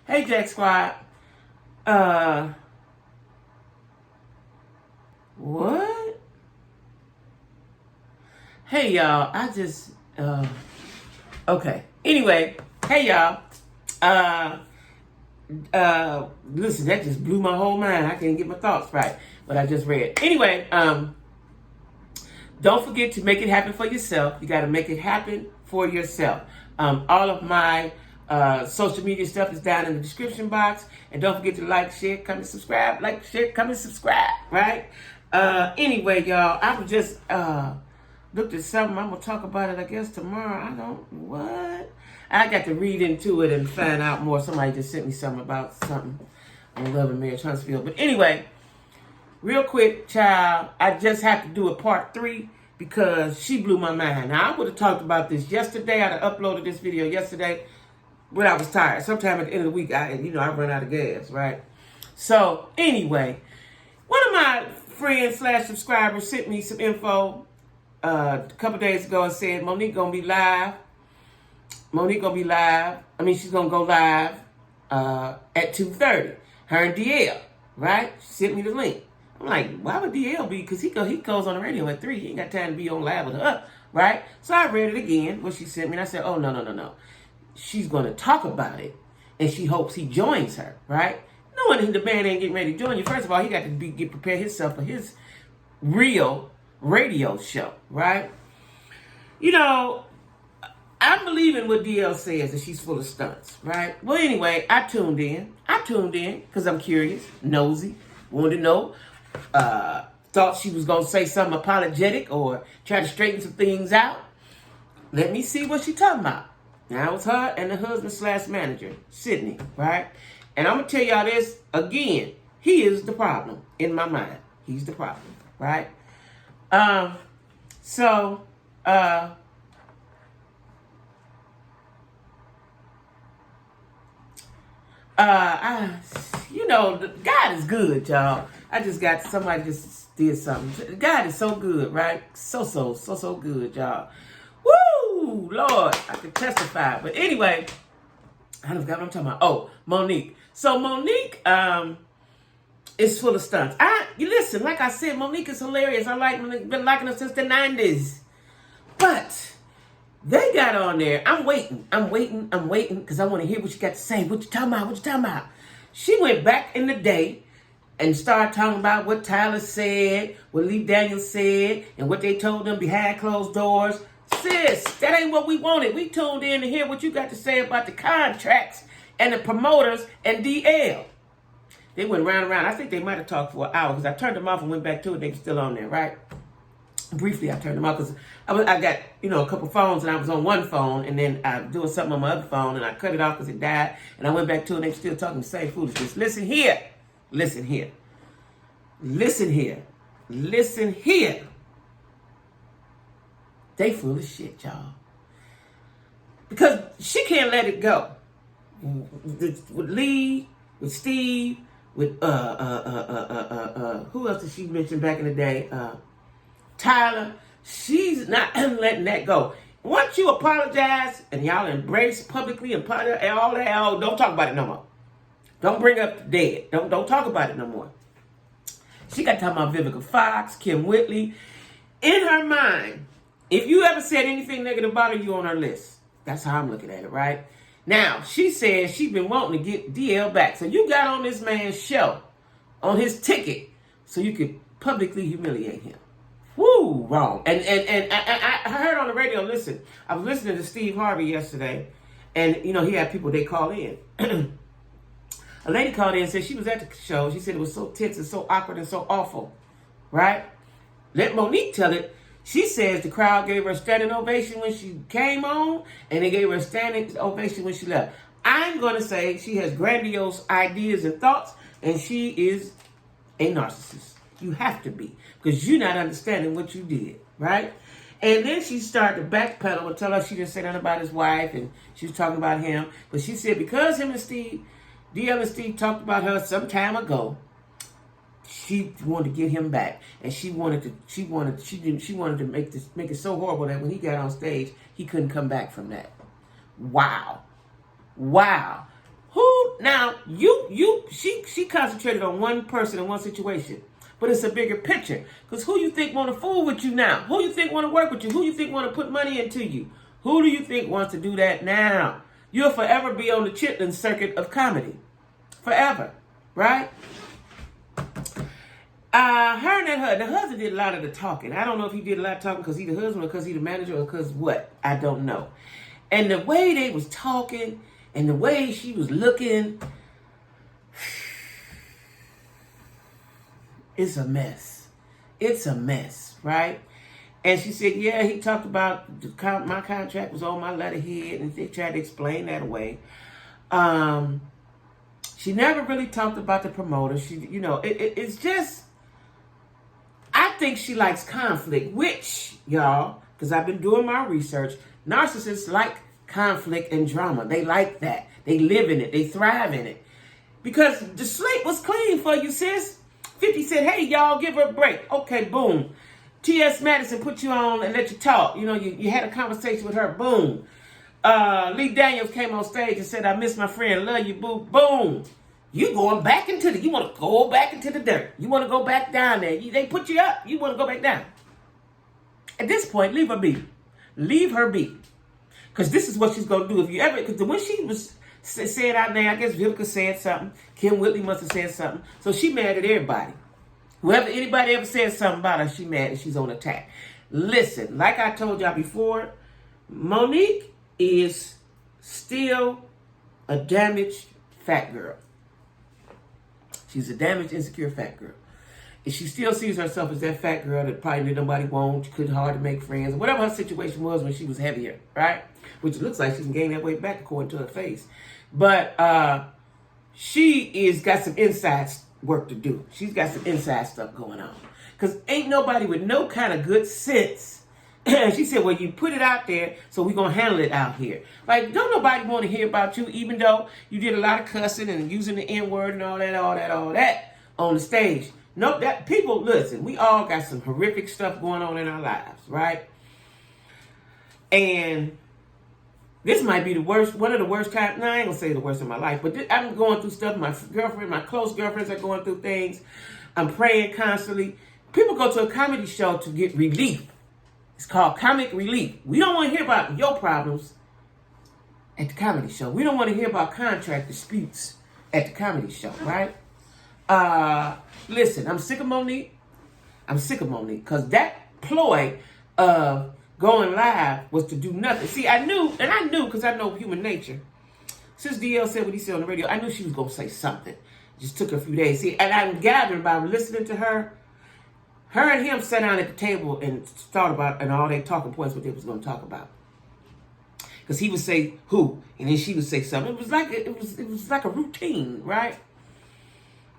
Hey, Jack Squad. What? Hey, y'all. Okay. Anyway, hey, y'all. Listen, that just blew my whole mind. I can't get my thoughts right, but I just read. Anyway, don't forget to make it happen for yourself. You got to make it happen for yourself. All of my social media stuff is down in the description box. And don't forget to like, share, comment, subscribe. Like, share, comment, subscribe. Right? Anyway, y'all, I was just looked at something. I'm going to talk about it, I guess, tomorrow. What? I got to read into it and find out more. Somebody just sent me something about something on Love and Marriage Huntsville. But anyway, real quick, child, I just have to do a part 3 because she blew my mind. Now, I would have talked about this yesterday. I'd have uploaded this video yesterday when I was tired. Sometime at the end of the week, I run out of gas, right? So, anyway, one of my friends / subscribers sent me some info a couple days ago and said, Monique gonna be live. She's gonna go live at 2:30. Her and DL, right? She sent me the link. I'm like, why would DL be? Because he goes on the radio at 3. He ain't got time to be on live with her, right? So I read it again, what she sent me, and I said, oh, no. She's going to talk about it, and she hopes he joins her, right? Knowing the man ain't getting ready to join you, first of all, he got to get prepared himself for his real radio show, right? I believe in what DL says, that she's full of stunts, right? Well, anyway, I tuned in because I'm curious, nosy, wanted to know. Thought she was going to say something apologetic or try to straighten some things out. Let me see what she talking about. Now, it was her and the husband / manager, Sydney, right? And I'm going to tell y'all this again. He is the problem in my mind. He's the problem, right? God is good, y'all. I just got somebody just did something. God is so good, right? So good, y'all. Woo, Lord, I can testify. But anyway, I don't forgot what I'm talking about. Oh, Monique. So Monique, is full of stunts. Listen, like I said, Monique is hilarious. I like Monique. Been liking her since the 90s. But they got on there. I'm waiting because I want to hear what you got to say. What you talking about? She went back in the day and started talking about what Tyler said, what Lee Daniels said, and what they told them behind closed doors. Sis, that ain't what we wanted. We tuned in to hear what you got to say about the contracts and the promoters and DL. They went round and round. I think they might have talked for an hour because I turned them off and went back to it. They were still on there, right? Briefly, I turned them off because I got, a couple phones and I was on one phone and then I was doing something on my other phone and I cut it off because it died and I went back to it and they were still talking the same foolishness. Listen here. They full of shit, y'all. Because she can't let it go. With Lee, with Steve, with who else did she mention back in the day? Tyler. She's not letting that go. Once you apologize and y'all embrace publicly and all that, don't talk about it no more. Don't bring up the dead. Don't talk about it no more. She got talking about Vivica Fox, Kim Whitley. In her mind, if you ever said anything negative about her, you on her list. That's how I'm looking at it, right? Now, she says she's been wanting to get DL back. So you got on this man's show, on his ticket, so you could publicly humiliate him. Woo, wrong. And I heard on the radio, listen, I was listening to Steve Harvey yesterday, and, he had people, they call in. A lady called in and said she was at the show. She said it was so tense and so awkward and so awful, right? Let Monique tell it. She says the crowd gave her a standing ovation when she came on, and they gave her a standing ovation when she left. I'm going to say she has grandiose ideas and thoughts, and she is a narcissist. You have to be, because you're not understanding what you did, right? And then she started to backpedal and tell her she didn't say nothing about his wife, and she was talking about him. But she said because him and Steve, DL and Steve talked about her some time ago, she wanted to get him back, and she wanted to make it so horrible that when he got on stage, he couldn't come back from that. Wow. Who now she concentrated on one person in one situation. But it's a bigger picture. Because who you think want to fool with you now? Who you think want to work with you? Who you think want to put money into you? Who do you think wants to do that now? You'll forever be on the chitlin circuit of comedy. Forever. Right? Her and the husband did a lot of the talking. I don't know if he did a lot of talking because he's the husband or because he's the manager or because what. I don't know. And the way they was talking and the way she was looking, it's a mess. It's a mess, right? And she said, yeah, he talked about my contract was on my letterhead, and they tried to explain that away. She never really talked about the promoter. She, it's just, I think she likes conflict, which, y'all, because I've been doing my research, narcissists like conflict and drama. They like that. They live in it. They thrive in it. Because the slate was clean for you, sis. 50 said, hey, y'all, give her a break. Okay, boom. T.S. Madison put you on and let you talk. You had a conversation with her. Boom. Lee Daniels came on stage and said, I miss my friend. Love you, boo. Boom. You going back you want to go back into the dirt. You want to go back down there. They put you up. You want to go back down. At this point, leave her be. Leave her be. Because this is what she's going to do. Because when she was said out there, I guess Vivica said something. Kim Whitley must have said something. So she mad at everybody. Anybody ever said something about her, she mad and she's on attack. Listen, like I told y'all before, Monique is still a damaged fat girl. She's a damaged, insecure fat girl. And she still sees herself as that fat girl that probably nobody wants, could hardly make friends, or whatever her situation was when she was heavier, right? Which it looks like she can gain that weight back according to her face. But she is got some inside work to do. She's got some inside stuff going on. Because ain't nobody with no kind of good sense. She said, well, you put it out there, so we're going to handle it out here. Like, don't nobody want to hear about you, even though you did a lot of cussing and using the N-word and all that on the stage. No, that people, listen, we all got some horrific stuff going on in our lives, right? And this might be the worst, one of the worst times. No, I ain't gonna say the worst of my life, but I'm going through stuff. My close girlfriends are going through things. I'm praying constantly. People go to a comedy show to get relief. It's called comic relief. We don't want to hear about your problems at the comedy show. We don't want to hear about contract disputes at the comedy show, right? Listen, I'm sick of Monique. Because that ploy of going live was to do nothing. See, I knew because I know human nature. Since DL said what he said on the radio, I knew she was going to say something. It just took her a few days. See, and I'm gathering by listening to her. Her and him sat down at the table and thought about, and all their talking points, what they was going to talk about. Because he would say who, and then she would say something. It was like a routine, right?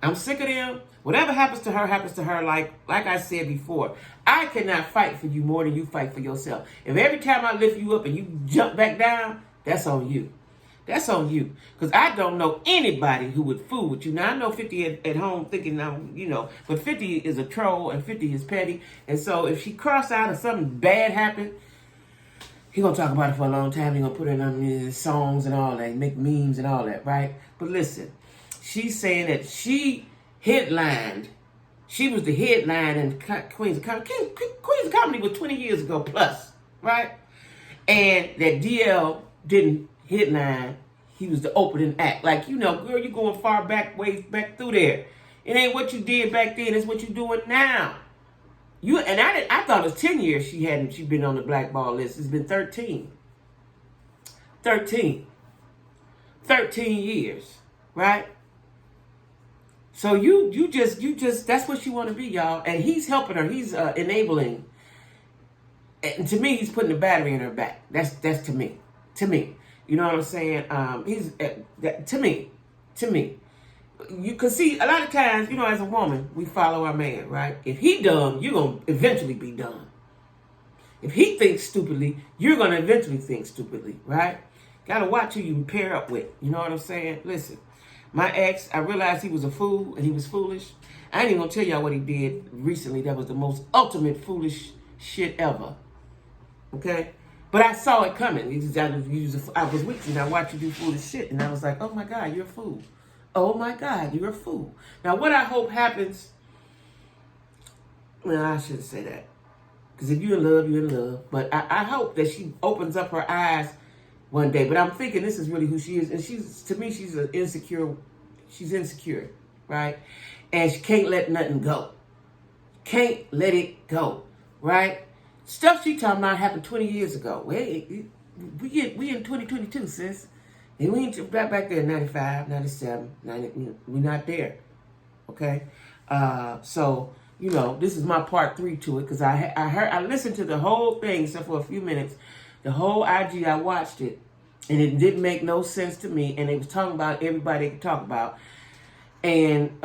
I'm sick of them. Whatever happens to her, like I said before. I cannot fight for you more than you fight for yourself. If every time I lift you up and you jump back down, that's on you. That's on you. Because I don't know anybody who would fool with you. Now, I know 50 at home thinking, but 50 is a troll and 50 is petty. And so if she cross out or something bad happened, he going to talk about it for a long time. He going to put it on his songs and all that, make memes and all that, right? But listen, she's saying that she headlined. She was the headline in Queens of Comedy. Queens of Comedy was 20 years ago plus, right? And that DL didn't headline. He was the opening act. Like, girl, you're going far back, ways back through there. It ain't what you did back then. It's what you're doing now. I thought it was 10 years she'd been on the blackball list. It's been 13. 13 years, right? So you just that's what she want to be, y'all. And he's helping her. He's enabling. And to me, he's putting the battery in her back. That's to me. You know what I'm saying? He's to me. You can see a lot of times, as a woman, we follow our man, right? If he dumb, you're gonna eventually be dumb. If he thinks stupidly, you're gonna eventually think stupidly, right? Gotta watch who you pair up with. You know what I'm saying? Listen. My ex, I realized he was a fool and he was foolish. I ain't even gonna tell y'all what he did recently. That was the most ultimate foolish shit ever. Okay? But I saw it coming. I was with you and I watched you do foolish shit. And I was like, oh my God, you're a fool. Oh my God, you're a fool. Now, what I hope happens, well, I shouldn't say that. Because if you're in love, you're in love. But I hope that she opens up her eyes one day. But I'm thinking this is really who she is. And to me, she's insecure, right? And she can't let nothing go. Can't let it go, right? Stuff she talking about happened 20 years ago. We in 2022, sis. And we ain't back there in 95, 97, 90, we're not there, okay? So, this is my part 3 to it because I listened to the whole thing except for a few minutes. The whole IG, I watched it, and it didn't make no sense to me. And they was talking about everybody they could talk about. And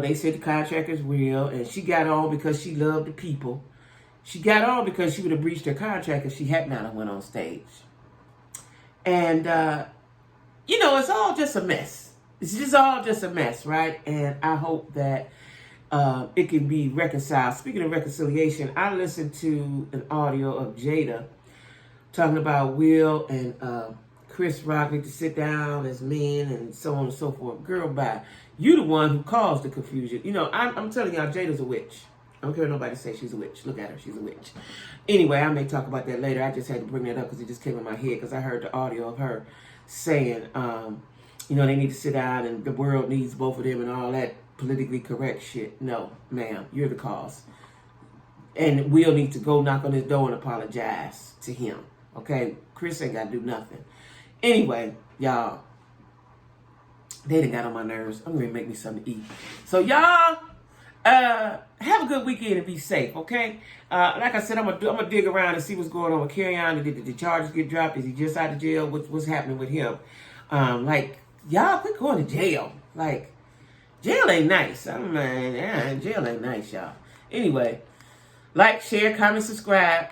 they said the contract is real, and she got on because she loved the people. She got on because she would have breached her contract if she had not have went on stage. And, it's all just a mess. It's just all just a mess, right? And I hope that it can be reconciled. Speaking of reconciliation, I listened to an audio of Jada talking about Will and Chris Rock need to sit down as men and so on and so forth. Girl, bye. You the one who caused the confusion. I'm telling y'all, Jada's a witch. I don't care what nobody say she's a witch. Look at her, she's a witch. Anyway, I may talk about that later. I just had to bring that up because it just came in my head because I heard the audio of her saying, they need to sit down and the world needs both of them and all that politically correct shit. No, ma'am, you're the cause. And Will need to go knock on his door and apologize to him. Okay? Chris ain't got to do nothing. Anyway, y'all, they done got on my nerves. I'm going to make me something to eat. So, y'all, have a good weekend and be safe, okay? Like I said, I'm gonna dig around and see what's going on with Carry-On. Did the charges get dropped? Is he just out of jail? What's happening with him? Y'all quit going to jail. Jail ain't nice. Jail ain't nice, y'all. Anyway, like, share, comment, subscribe.